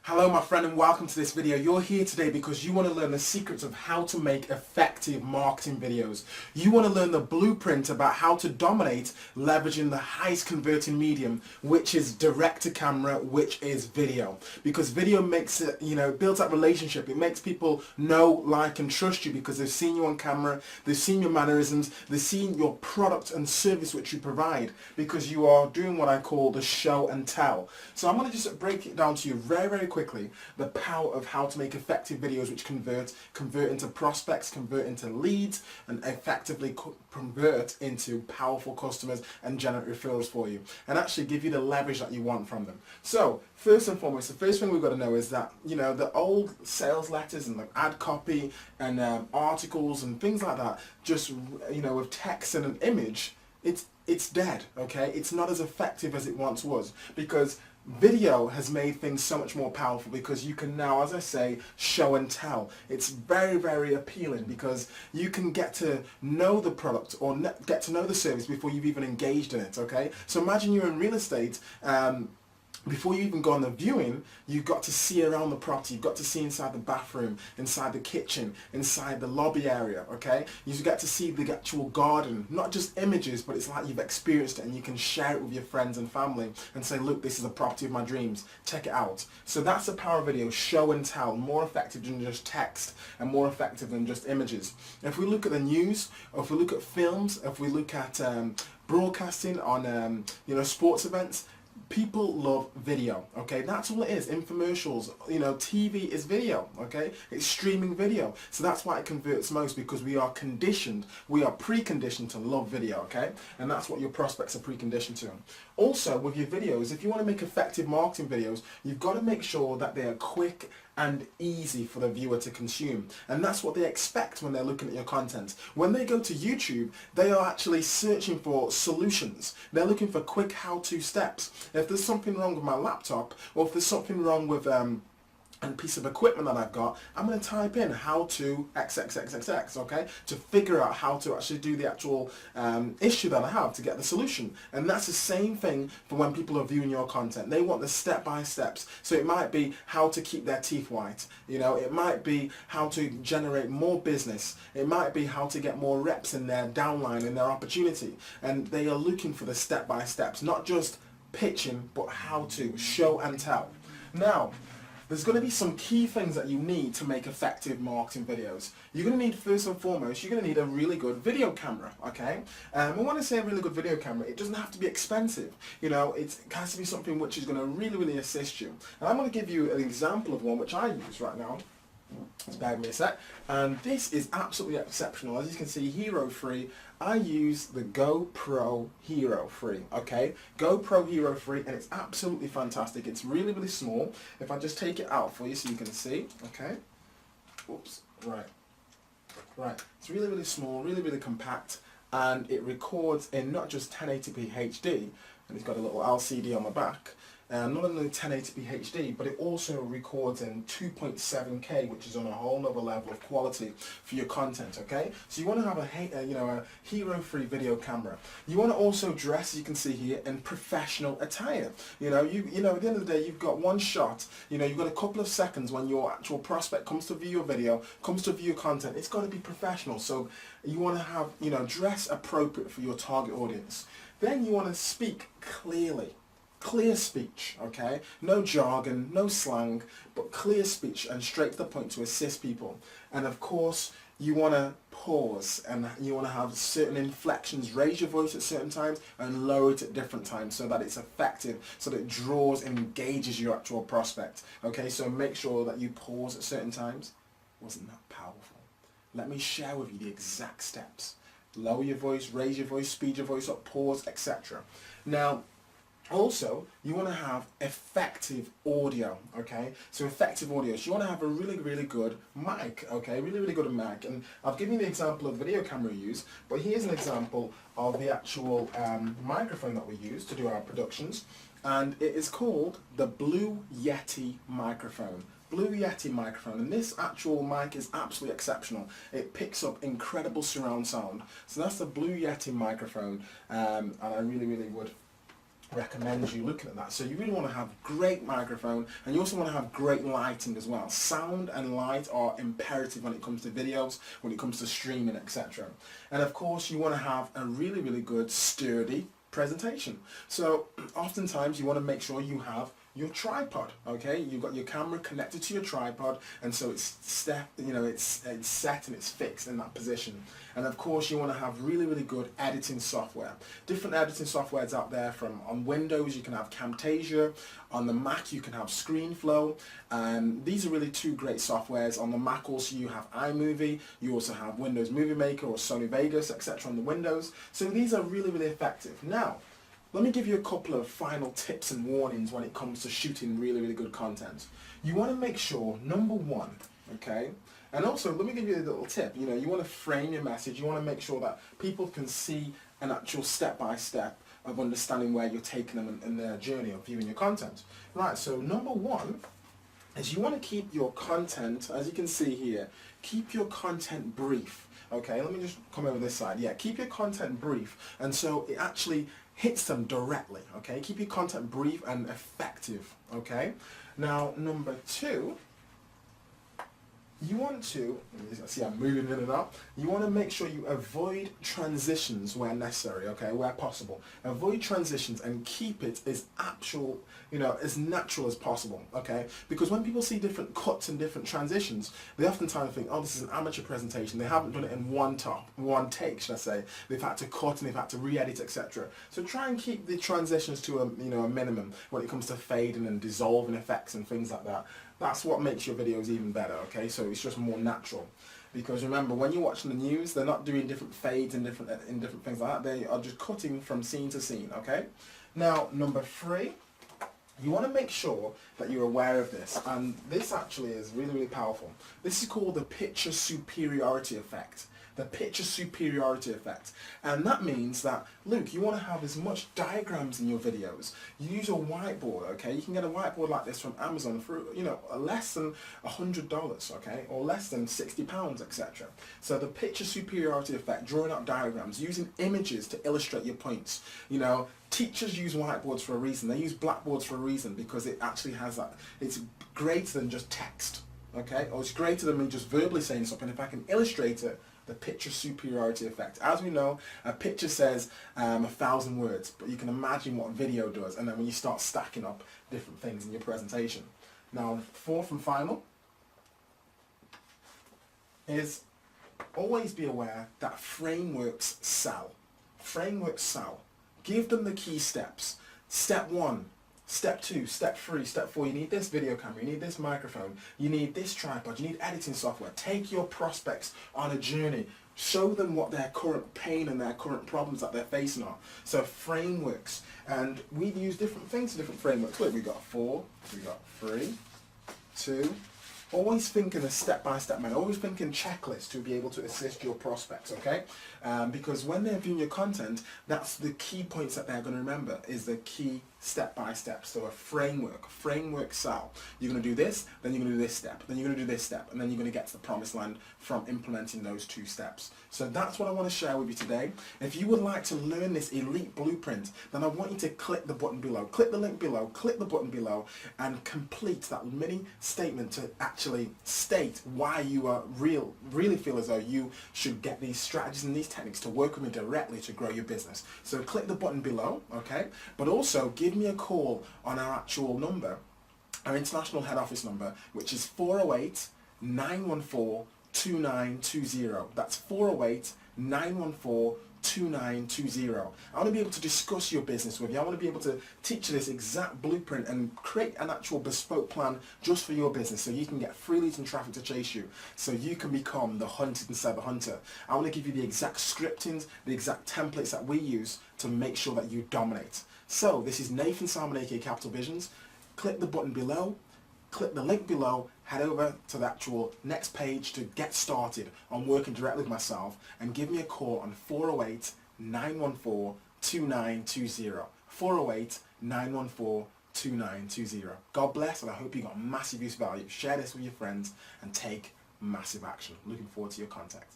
Hello my friend and welcome to this video. You're here today because you want to learn the secrets of how to make effective marketing videos. You want to learn the blueprint about how to dominate leveraging the highest converting medium, which is direct to camera, which is video. Because video makes it, builds that relationship. It makes people know, like and trust you because they've seen you on camera, they've seen your mannerisms, they've seen your product and service which you provide because you are doing what I call the show and tell. So I'm going to just break it down to you very quickly, the power of how to make effective videos which convert into prospects, convert into leads, and effectively convert into powerful customers and generate referrals for you, and actually give you the leverage that you want from them. So first and foremost, the first thing we've got to know is that the old sales letters and the ad copy and articles and things like that, just with text and an image, it's dead. Okay, it's not as effective as it once was because video has made things so much more powerful because you can now, as I say, show and tell. It's very appealing because you can get to know the product or get to know the service before you've even engaged in it, okay? So imagine you're in real estate, before you even go on the viewing, you've got to see around the property, you've got to see inside the bathroom, inside the kitchen, inside the lobby area, okay? You get to see the actual garden, not just images, but it's like you've experienced it and you can share it with your friends and family and say, look, this is the property of my dreams, check it out. So that's the power of video, show and tell, more effective than just text and more effective than just images. If we look at the news, or if we look at films, if we look at broadcasting on sports events, people love video, okay? That's all it is. Infomercials, TV is video, okay? It's streaming video. So that's why it converts most, because we are preconditioned to love video, okay? And that's what your prospects are preconditioned to. Also, with your videos, if you want to make effective marketing videos, you've got to make sure that they are quick and easy for the viewer to consume. And that's what they expect when they're looking at your content. When they go to YouTube, they are actually searching for solutions. They're looking for quick how-to steps. If there's something wrong with my laptop, or if there's something wrong with a piece of equipment that I've got, I'm going to type in how to XXXXX, okay, to figure out how to actually do the actual issue that I have to get the solution. And that's the same thing for when people are viewing your content. They want the step-by-steps. So it might be how to keep their teeth white, it might be how to generate more business, it might be how to get more reps in their downline, in their opportunity. And they are looking for the step-by-steps, not just pitching, but how to show and tell. Now, there's going to be some key things that you need to make effective marketing videos. You're going to need, first and foremost, you're going to need a really good video camera, okay? And when I say a really good video camera, it doesn't have to be expensive. It has to be something which is going to really assist you. And I'm going to give you an example of one which I use right now. Just bear with me a sec. And this is absolutely exceptional. As you can see, Hero 3. I use the GoPro Hero 3, okay? GoPro Hero 3, and it's absolutely fantastic. It's really small. If I just take it out for you so you can see, okay? Oops, right. It's really small, really compact, and it records in not just 1080p HD, and it's got a little LCD on the back. Not only 1080p HD, but it also records in 2.7K, which is on a whole nother level of quality for your content, okay? So you want to have a Hero 3 video camera. You want to also dress, as you can see here, in professional attire. At the end of the day, you've got one shot, you've got a couple of seconds when your actual prospect comes to view your video, comes to view your content. It's got to be professional. So you want to have, dress appropriate for your target audience. Then you want to speak clearly. Clear speech, okay? No jargon, no slang, but clear speech and straight to the point to assist people. And of course, you want to pause and you want to have certain inflections, raise your voice at certain times and lower it at different times so that it's effective, so that it draws and engages your actual prospect. Okay, so make sure that you pause at certain times. Wasn't that powerful? Let me share with you the exact steps. Lower your voice, raise your voice, speed your voice up, pause, etc. Now, also, you want to have effective audio, okay? So effective audio. So you want to have a really good mic, okay? Really good mic. And I've given you the example of the video camera we use, but here's an example of the actual microphone that we use to do our productions. And it is called the Blue Yeti microphone. Blue Yeti microphone, and this actual mic is absolutely exceptional. It picks up incredible surround sound. So that's the Blue Yeti microphone, and I really would recommend you looking at that. So you really want to have great microphone, and you also want to have great lighting as well. Sound and light are imperative when it comes to videos, when it comes to streaming, etc. And of course you want to have a really, really good sturdy presentation. So oftentimes you want to make sure you have your tripod, okay? You've got your camera connected to your tripod, and so it's set and it's fixed in that position. And of course you want to have really, really good editing software. Different editing softwares out there. From on Windows you can have Camtasia, on the Mac you can have ScreenFlow. These are really two great softwares. On the Mac also you have iMovie, you also have Windows Movie Maker or Sony Vegas, etc. on the Windows. So these are really, really effective. Now, let me give you a couple of final tips and warnings when it comes to shooting really, really good content. You want to make sure, number one, okay, and also let me give you a little tip, you want to frame your message, you want to make sure that people can see an actual step-by-step of understanding where you're taking them in their journey of viewing your content. Right, so number one is you want to keep your content, as you can see here, keep your content brief. Okay, let me just come over this side. Yeah, keep your content brief, and so it actually hits them directly. Okay, keep your content brief and effective. Okay, now number two, you want to, see I'm moving in and out, you want to make sure you avoid transitions where necessary, okay, where possible. Avoid transitions and keep it as actual, as natural as possible, okay? Because when people see different cuts and different transitions, they oftentimes think, oh, this is an amateur presentation. They haven't done it in one take, should I say. They've had to cut and they've had to re-edit, etc. So try and keep the transitions to a minimum when it comes to fading and dissolving effects and things like that. That's what makes your videos even better, okay? So it's just more natural. Because remember, when you're watching the news, they're not doing different fades and different things like that. They are just cutting from scene to scene, okay? Now, number three, you want to make sure that you're aware of this. And this actually is really, really powerful. This is called the picture superiority effect. The picture superiority effect. And that means that, Luke, you want to have as much diagrams in your videos. You use a whiteboard, okay? You can get a whiteboard like this from Amazon for, less than $100, okay? Or less than £60, etc. So the picture superiority effect, drawing out diagrams, using images to illustrate your points. Teachers use whiteboards for a reason. They use blackboards for a reason, because it actually has that, it's greater than just text, okay? Or it's greater than me just verbally saying something. If I can illustrate it, the picture superiority effect. As we know, a picture says 1,000 words, but you can imagine what video does, and then when you start stacking up different things in your presentation. Now, fourth and final is always be aware that frameworks sell. Frameworks sell. Give them the key steps. Step 1. Step 2, Step 3, Step 4, you need this video camera, you need this microphone, you need this tripod, you need editing software. Take your prospects on a journey. Show them what their current pain and their current problems that they're facing are. So frameworks, and we use different things for different frameworks. Look, we got 4, we got 3, 2. Always think in a step-by-step manner. Always think in checklists to be able to assist your prospects, okay? Because when they're viewing your content, that's the key points that they're going to remember, is the key step-by-step. So a framework sell. You're going to do this, then you're going to do this step, then you're going to do this step, and then you're going to get to the promised land from implementing those 2 steps. So that's what I want to share with you today. If you would like to learn this elite blueprint, then I want you to click the button below. Click the link below, click the button below, and complete that mini statement to actually state why you are really feel as though you should get these strategies and these techniques to work with me directly to grow your business. So click the button below, okay? But also give me a call on our actual number, our international head office number, which is 408-914-2920. That's 408-914-2920. I want to be able to discuss your business with you. I want to be able to teach you this exact blueprint and create an actual bespoke plan just for your business, so you can get free leads and traffic to chase you, so you can become the hunted instead of the hunter. I want to give you the exact scriptings, the exact templates that we use to make sure that you dominate. So this is Nathan Salmon, aka Capital Visions. Click the button below, click the link below, head over to the actual next page to get started on working directly with myself, and give me a call on 408-914-2920. 408-914-2920. God bless, and I hope you got massive use value. Share this with your friends and take massive action. Looking forward to your contact.